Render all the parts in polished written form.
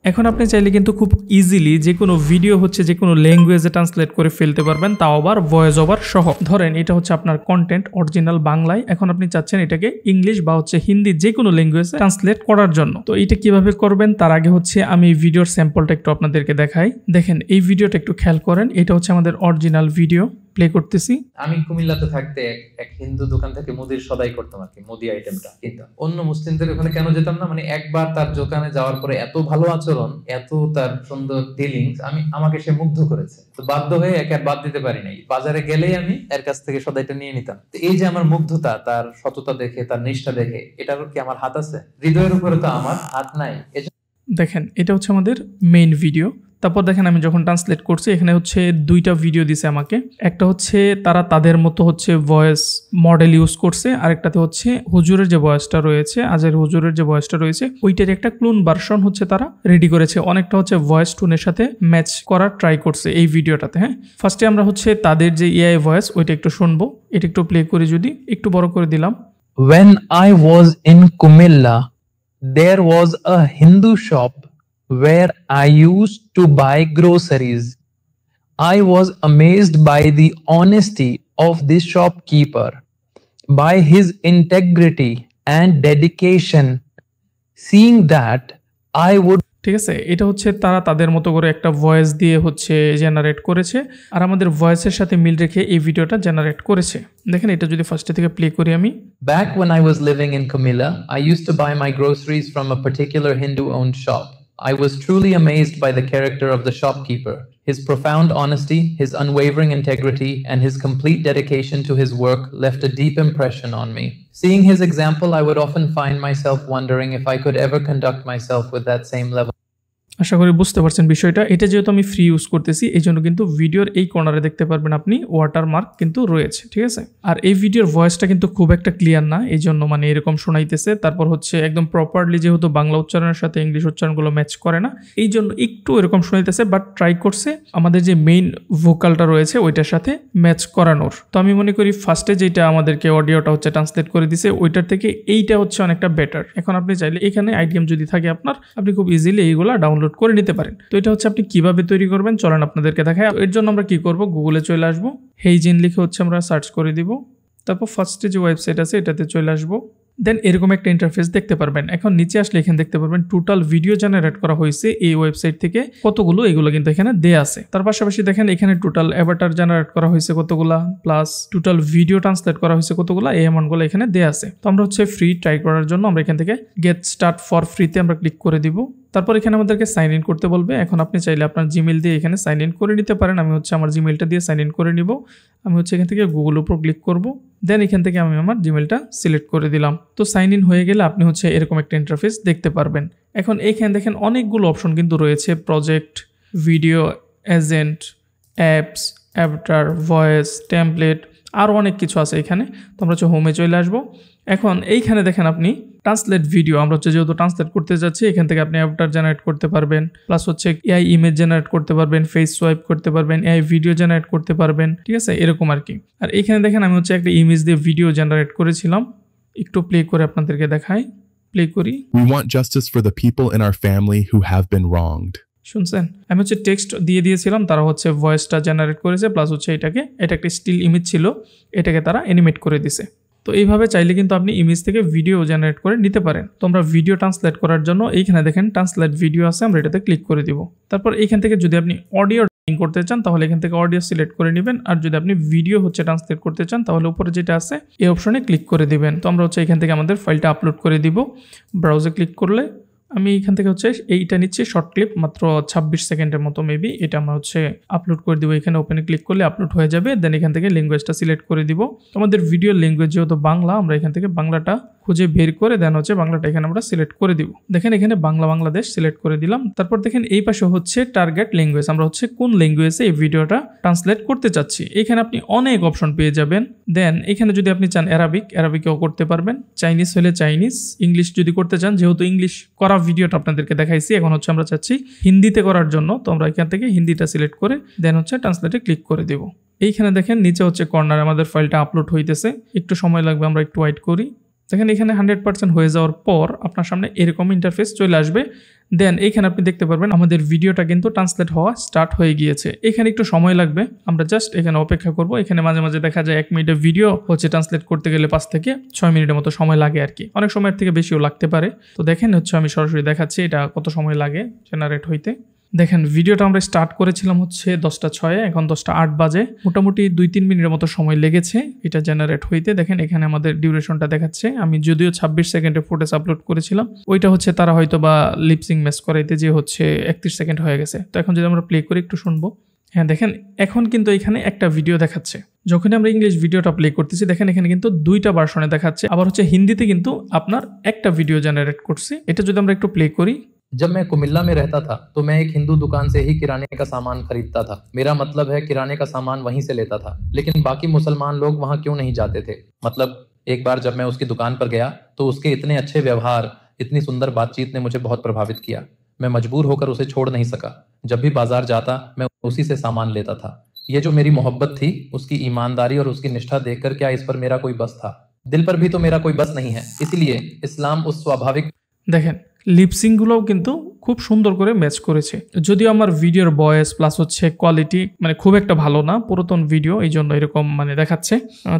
এখন আপনি চাইলে কিন্তু খুব ইজিলি যে কোনো ভিডিও হচ্ছে যে কোনো ল্যাঙ্গুয়েজে ট্রান্সলেট করে ফেলতে পারবেন, তাও আবার ভয়েস ওভার সহ। ধরেন এটা হচ্ছে আপনার কন্টেন্ট অরিজিনাল বাংলায়, এখন আপনি চাচ্ছেন এটাকে ইংলিশ বা হচ্ছে হিন্দি যে কোনো ল্যাঙ্গুয়েজে ট্রান্সলেট করার জন্য। তো এটা কিভাবে করবেন তার আগে হচ্ছে আমি এই ভিডিওর স্যাম্পলটা একটু আপনাদেরকে দেখাই। দেখেন এই ভিডিওটা একটু খেয়াল করেন, এটা হচ্ছে আমাদের অরিজিনাল ভিডিও, প্লে করতেছি। আমি কুমিল্লাতে থাকতে এক হিন্দু দোকান থেকে মুদির সদাই করতাম আর কি, মুদি আইটেমটা কিনতাম। অন্য মুসলিমদের ওখানে কেন যেতাম না, মানে একবার তার দোকানে যাওয়ার পরে এত ভালো আচরণ, এত তার সুন্দর ডিলিংস, আমাকে সে মুগ্ধ করেছে। তো বাধ্য হয়ে একে আর বাদ দিতে পারি নাই। বাজারে গেলেই আমি এর কাছ থেকে সদাইটা নিয়ে নিতাম। তো এই যে আমার মুগ্ধতা, তার সততা দেখে, তার নিষ্ঠা দেখে, এটার কি আমার হাত আছে? হৃদয়ের উপরে তো আমার হাত নাই। দেখেন এটা হচ্ছে আমাদের মেইন ভিডিও। তারপর দেখেন আমি যখন ট্রান্সলেট করছি এখানে হচ্ছে দুইটা ভিডিও দিছে আমাকে। একটা হচ্ছে তারা তাদের মতো হচ্ছে ভয়েস মডেল ইউজ করছে, আরেকটাতে হচ্ছে হুজুরের যে ভয়েসটা রয়েছে, আজের হুজুরের যে ভয়েসটা রয়েছে ওইটার একটা ক্লোন ভার্সন হচ্ছে তারা রেডি করেছে। অনেকটা হচ্ছে ভয়েস টোনের সাথে ম্যাচ করার ট্রাই করছে এই ভিডিওটাতে। হ্যাঁ, ফার্স্টে আমরা হচ্ছে তাদের যে এআই ভয়েস ওইটা একটু শুনবো। এটা একটু প্লে করি, যদি একটু বড় করে দিলাম। When I was in Kumilla, there was a Hindu shop where I used to buy groceries. I was amazed by the honesty of this shopkeeper, by his integrity and dedication. Seeing that, I would ঠিক আছে, এটা হচ্ছে তারা তাদের মতো করে একটা voice দিয়ে হচ্ছে জেনারেট করেছে, আর আমাদের ভয়েসের সাথে মিল রেখে এই ভিডিওটা জেনারেট করেছে। দেখেন এটা যদি ফার্স্টে থেকে প্লে করি আমি। Back when I was living in Kumilla, I used to buy my groceries from a particular Hindu-owned shop. I was truly amazed by the character of the shopkeeper. His profound honesty, his unwavering integrity, and his complete dedication to his work left a deep impression on me. Seeing his example, I would often find myself wondering if I could ever conduct myself with that same level. আশা করি বুঝতে পারছেন বিষয়টা। এটা যেহেতু আমি free use করতেছি এই জন্য কিন্তু ভিডিওর এই কর্নারে দেখতে পারবেন আপনি ওয়াটারমার্ক কিন্তু রয়েছে, ঠিক আছে। আর এই ভিডিওর ভয়েসটা কিন্তু খুব একটা ক্লিয়ার না, এই জন্য মানে এরকম শোনাইতেছে। তারপর হচ্ছে একদম প্রপারলি যেহেতু বাংলা উচ্চারণের সাথে ইংলিশ উচ্চারণগুলো ম্যাচ করে না, এই জন্য একটু এরকম শোনাইতেছে, বাট ট্রাই করছে আমাদের যে মেইন ভোকালটা রয়েছে ওইটার সাথে ম্যাচ করানোর। তো আমি মনে করি ফার্স্টে যেটা আমাদেরকে অডিওটা হচ্ছে ট্রান্সলেট করে দিছে ওইটার থেকে এইটা হচ্ছে অনেকটা বেটার। এখন আপনি চাইলে এখানে আইডিএম যদি থাকে আপনার, আপনি খুব ইজিলি এইগুলা ডাউনলোড করে নিতে পারেন। তো এটা হচ্ছে আপনি কিভাবে তৈরি করবেন চলেন আপনাদেরকে দেখাই। এর জন্য আমরা কি করব, গুগলে চলে আসবো, হেইজিন লিখে হচ্ছে আমরা সার্চ করে দিব। তারপর ফার্স্টে যে ওয়েবসাইট আছে এটাতে চলে আসবো। দেন এরকম একটা ইন্টারফেস দেখতে পারবেন। এখন নিচে আসলে এখানে দেখতে পারবেন টোটাল ভিডিও জেনারেট করা হয়েছে এই ওয়েবসাইট থেকে কতগুলো, এগুলো কিন্তু এখানে দেয়া আছে। তার পাশাপাশি দেখেন এখানে টোটাল অ্যাভাটার জেনারেট করা হয়েছে কতগুলা, প্লাস টোটাল ভিডিও ট্রান্সলেট করা হয়েছে কতগুলা, এই অ্যামাউন্টগুলো এখানে দেয়া আছে। তো আমরা হচ্ছে ফ্রি ট্রাই করার জন্য আমরা এখান থেকে গেট স্টার্ট ফর ফ্রিতে আমরা ক্লিক করে দিব। তারপর এখানে আমাদেরকে সাইন ইন করতে বলবে। এখন আপনি চাইলে আপনার জিমেল দিয়ে এখানে সাইন ইন করে নিতে পারেন। আমি হচ্ছে আমার জিমেলটা দিয়ে সাইন ইন করে নিব। আমি হচ্ছে এখান থেকে গুগল উপর ক্লিক করব। দেন এখান থেকে আমি আমার জিমেলটা সিলেক্ট করে দিলাম। তো সাইন ইন হয়ে গেলে আপনি হচ্ছে এরকম একটা ইন্টারফেস দেখতে পারবেন। এখন এখানে দেখেন অনেকগুলো অপশন কিন্তু রয়েছে, project, video, agent, apps, Avatar, voice, template, আরও অনেক কিছু আছে এখানে। তো আমরা হচ্ছে হোমে চলে আসবো। এখন এইখানে দেখেন আপনি ট্রান্সলেট ভিডিও, আমরা হচ্ছে যেহেতু ট্রান্সলেট করতে যাচ্ছি এখান থেকে আপনি অ্যাভাটার জেনারেট করতে পারবেন, প্লাস হচ্ছে এআই ইমেজ জেনারেট করতে পারবেন, ফেস সোয়াইপ করতে পারবেন, এআই ভিডিও জেনারেট করতে পারবেন, ঠিক আছে, এরকম আর কি। আর এইখানে দেখেন আমি হচ্ছে একটা ইমেজ দিয়ে ভিডিও জেনারেট করেছিলাম, একটু প্লে করে আপনাদেরকে দেখাই, প্লে করি। We want justice for the people in our family who have been wronged. শুনছেন, আমি হচ্ছে টেক্সট দিয়ে দিয়েছিলাম, তারা হচ্ছে ভয়েসটা জেনারেট করেছে, প্লাস হচ্ছে এটা একটা স্টিল ইমেজ ছিল, এটাকে তারা অ্যানিমেট করে দিছে। তো এইভাবে চাইলে কিন্তু আপনি ইমেজ থেকে ভিডিও জেনারেট করে নিতে পারেন। তো আমরা ভিডিও ট্রান্সলেট করার জন্য এইখানে দেখেন ট্রান্সলেট ভিডিও আছে, আমরা এটাতে ক্লিক করে দিব। তারপর এইখান থেকে যদি আপনি অডিও করতে চান তাহলে এখান থেকে অডিও সিলেক্ট করে নেবেন, আর যদি আপনি ভিডিও হচ্ছে ট্রান্সলেট করতে চান তাহলে উপরে যেটা আছে এই অপশনে ক্লিক করে দিবেন। তো আমরা হচ্ছে এখান থেকে আমাদের ফাইলটা আপলোড করে দিব। ব্রাউজে ক্লিক করলে আমি এখান থেকে হচ্ছে এইটা নিচ্ছি শর্ট ক্লিপ, মাত্র 26 সেকেন্ডের মতো মেবি, এটা আমরা হচ্ছে আপলোড করে দিব। এখানে ওপেনে ক্লিক করলে আপলোড হয়ে যাবে। দেন এখান থেকে ল্যাঙ্গুয়েজটা সিলেক্ট করে দিব। আমাদের ভিডিওর ল্যাঙ্গুয়েজ যেহেতু বাংলা, আমরা এখান থেকে বাংলাটা খুঁজে বের করে দেন হচ্ছে বাংলাটা এখানে আমরা সিলেক্ট করে দিব। দেখেন এখানে বাংলা বাংলাদেশ সিলেক্ট করে দিলাম। তারপর দেখেন এই পাশে হচ্ছে টার্গেট ল্যাঙ্গুয়েজ, আমরা হচ্ছে কোন ল্যাঙ্গুয়েজে এই ভিডিওটা ট্রান্সলেট করতে চাচ্ছি। এখানে আপনি অনেক অপশন পেয়ে যাবেন। দেন এখানে যদি আপনি চান অ্যারাবিকেও করতে পারবেন, চাইনিজ হলে চাইনিজ, ইংলিশ যদি করতে চান, যেহেতু ইংলিশ করা ভিডিওটা আপনাদেরকে দেখাইছি, এখন হচ্ছে আমরা চাচ্ছি হিন্দিতে করার জন্য। তো আমরা এখান থেকে হিন্দিটা সিলেক্ট করে দেন হচ্ছে ট্রান্সলেটে ক্লিক করে দেব। এইখানে দেখেন নিচে হচ্ছে কর্নারে আমাদের ফাইলটা আপলোড হইতেছে, একটু সময় লাগবে, আমরা একটু ওয়েট করি। দেখেন এখানে 100% হয়ে যাওয়ার পর আপনার সামনে এরকম ইন্টারফেস চলে আসবে। দেন এইখানে আপনি দেখতে পারবেন আমাদের ভিডিওটা কিন্তু ট্রান্সলেট হওয়া স্টার্ট হয়ে গিয়েছে। এখানে একটু সময় লাগবে, আমরা জাস্ট এখানে অপেক্ষা করব। এখানে মাঝে মাঝে দেখা যায় 1 মিনিটের ভিডিও হচ্ছে ট্রান্সলেট করতে গেলে 5 থেকে 6 মিনিটের মতো সময় লাগে আর কি, অনেক সময়ের থেকে বেশিও লাগতে পারে। তো দেখেন হচ্ছে আমি সরাসরি দেখাচ্ছি এটা কত সময় লাগে জেনারেট হইতে। দেখেন ভিডিওটা আমরা স্টার্ট করেছিলাম হচ্ছে 10:06, এখন 10:08 বাজে, মোটামুটি 2-3 মিনিটের মতো সময় লেগেছে এটা জেনারেট হইতে। দেখেন এখানে আমাদের ডিউরেশনটা দেখাচ্ছে, আমি যদিও 26 সেকেন্ডের ফুটেজ আপলোড করেছিলাম, ওইটা হচ্ছে তারা হয়তো বা লিপসিং ম্যাচ করাইতে যে হচ্ছে 31 সেকেন্ড হয়ে গেছে। তো এখন যদি আমরা প্লে করে একটু শুনবো, হ্যাঁ দেখেন এখন কিন্তু এখানে একটা ভিডিও দেখাচ্ছে। যখন আমরা ইংলিশ ভিডিওটা প্লে করতেছি দেখেন এখানে কিন্তু 2টা ভার্সনে দেখাচ্ছে, আবার হচ্ছে হিন্দিতে কিন্তু আপনার একটা ভিডিও জেনারেট করছে। এটা যদি আমরা একটু প্লে করি, जब मैं कुमिल्ला में रहता था तो मैं एक हिंदू दुकान से ही किराने का सामान खरीदता था। मेरा मतलब है किराने का सामान वहीं से लेता था, लेकिन बाकी मुसलमान लोग वहां क्यों नहीं जाते थे? मतलब एक बार जब मैं उसकी दुकान पर गया तो उसके इतने अच्छे व्यवहार, इतनी सुंदर बातचीत ने मुझे बहुत प्रभावित किया। मैं मजबूर होकर उसे छोड़ नहीं सका। जब भी बाजार जाता मैं उसी से सामान लेता था। ये जो मेरी मोहब्बत थी, उसकी ईमानदारी और उसकी निष्ठा देखकर क्या इस पर मेरा कोई बस था? दिल पर भी तो मेरा कोई बस नहीं है। इसीलिए इस्लाम उस स्वाभाविक দেখেন লিপসিংগুলোও কিন্তু খুব সুন্দর করে ম্যাচ করেছে। যদিও আমার ভিডিওর ভয়েস প্লাস হচ্ছে কোয়ালিটি মানে খুব একটা ভালো না, পুরাতন ভিডিও, এই জন্য এরকম মানে দেখাচ্ছে।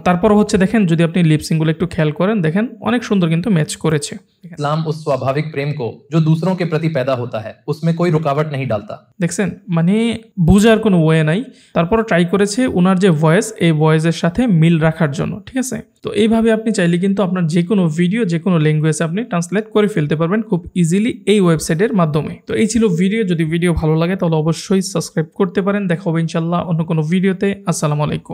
তারপর হচ্ছে দেখেন যদি আপনি লিপসিংগুলো একটু খেয়াল করেন দেখেন অনেক সুন্দর কিন্তু ম্যাচ করেছে। इस्लाम उस स्वाभाविक प्रेम को जो दूसरों के प्रति पैदा होता है उसमें कोई रुकावट नहीं डालता। দেখছেন মানে বোঝার কোনো ওয়ে নাই, তারপরও ট্রাই করেছে ওনার যে ভয়েস এই ভয়েসের সাথে মিল রাখার জন্য, ঠিক আছে। তো এইভাবে আপনি চাইলে কিন্তু আপনার যে কোনো ভিডিও যে কোনো ল্যাঙ্গুয়েজে আপনি ট্রান্সলেট করে ফেলতে পারবেন খুব ইজিলি এই ওয়েবসাইটের মাধ্যমে। তো এই ছিল ভিডিও, যদি ভিডিও ভালো লাগে তাহলে অবশ্যই সাবস্ক্রাইব করতে পারেন। দেখা হবে ইনশাল্লাহ অন্য কোনো ভিডিওতে। আসসালামু আলাইকুম।